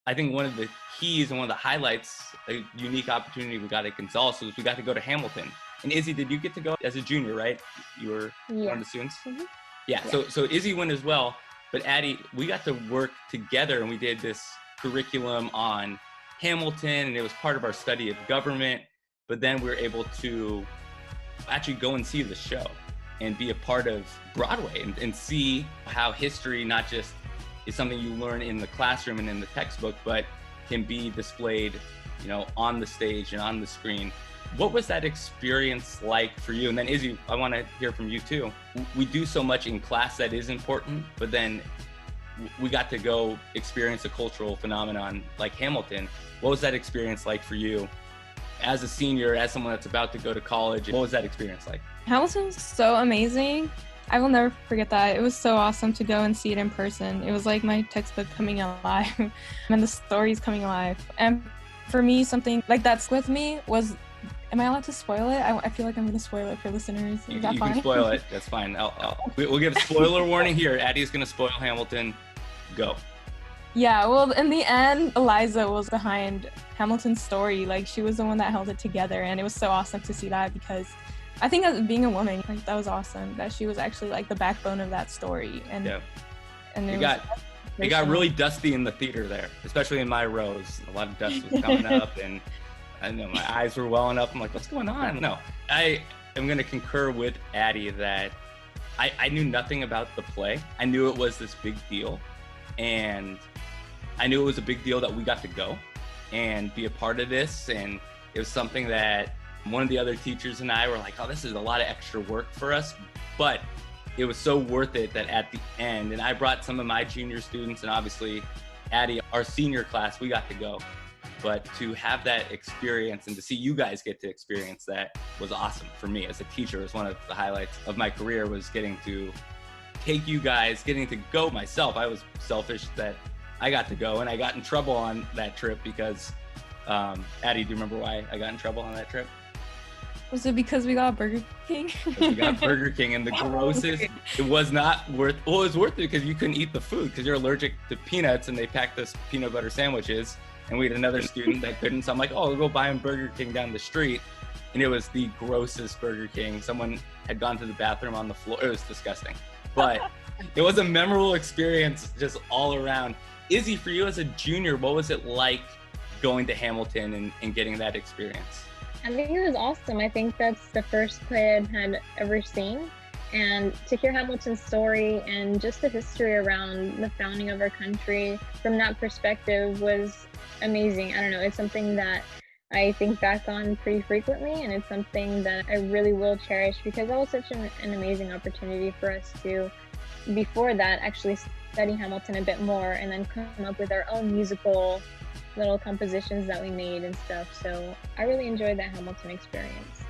I think one of the keys and one of the highlights, a unique opportunity we got at Gonzales was we got to go to Hamilton. And Izzy, did you get to go as a junior, right? You were one of the students? Mm-hmm. Yeah, so Izzy went as well. But Adi, we got to work together and we did this curriculum on Hamilton, and it was part of our study of government. But then we were able to actually go and see the show and be a part of Broadway and see how history not just is something you learn in the classroom and in the textbook, but can be displayed, on the stage and on the screen. What was that experience like for you? And then Izzy, I want to hear from you too. We do so much in class that is important, but then we got to go experience a cultural phenomenon like Hamilton. What was that experience like for you as a senior, as someone that's about to go to college? What was that experience like? Hamilton was so amazing. I will never forget that. It was so awesome to go and see it in person. It was like my textbook coming alive and the stories coming alive. And for me, something like that's with me was, am I allowed to spoil it? I feel like I'm going to spoil it for listeners. Is that fine? You can spoil it. That's fine. We'll give spoiler warning here. Addie's going to spoil Hamilton. Go. Yeah, well, in the end, Eliza was behind Hamilton's story. Like, she was the one that held it together, and it was so awesome to see that because I think as being a woman, like, that was awesome that she was actually like the backbone of that story. And it got really dusty in the theater there, especially in my rows. A lot of dust was coming up, and I know my eyes were welling up. I'm like, what's going on? No, I am going to concur with Adi that I knew nothing about the play. I knew it was this big deal, and I knew it was a big deal that we got to go and be a part of this. And it was something that one of the other teachers and I were like, oh, this is a lot of extra work for us, but it was so worth it that at the end, and I brought some of my junior students, and obviously Adi, our senior class, we got to go. But to have that experience and to see you guys get to experience that was awesome for me as a teacher. It was one of the highlights of my career, was getting to take you guys, getting to go myself. I was selfish that I got to go, and I got in trouble on that trip because, Adi, do you remember why I got in trouble on that trip? Was it because we got Burger King? We got Burger King, and the grossest, it was not worth, well, it was worth it because you couldn't eat the food because you're allergic to peanuts, and they packed us peanut butter sandwiches, and we had another student that couldn't, so I'm like, oh, we'll go buy him Burger King down the street, and it was the grossest Burger King. Someone had gone to the bathroom on the floor. It was disgusting, but it was a memorable experience just all around. Izzy, for you as a junior, what was it like going to Hamilton and getting that experience? I think it was awesome. I think that's the first play I'd had ever seen. And to hear Hamilton's story and just the history around the founding of our country from that perspective was amazing. I don't know, it's something that I think back on pretty frequently, and it's something that I really will cherish because that was such an amazing opportunity for us to, before that, actually study Hamilton a bit more and then come up with our own musical little compositions that we made and stuff. So I really enjoyed that Hamilton experience.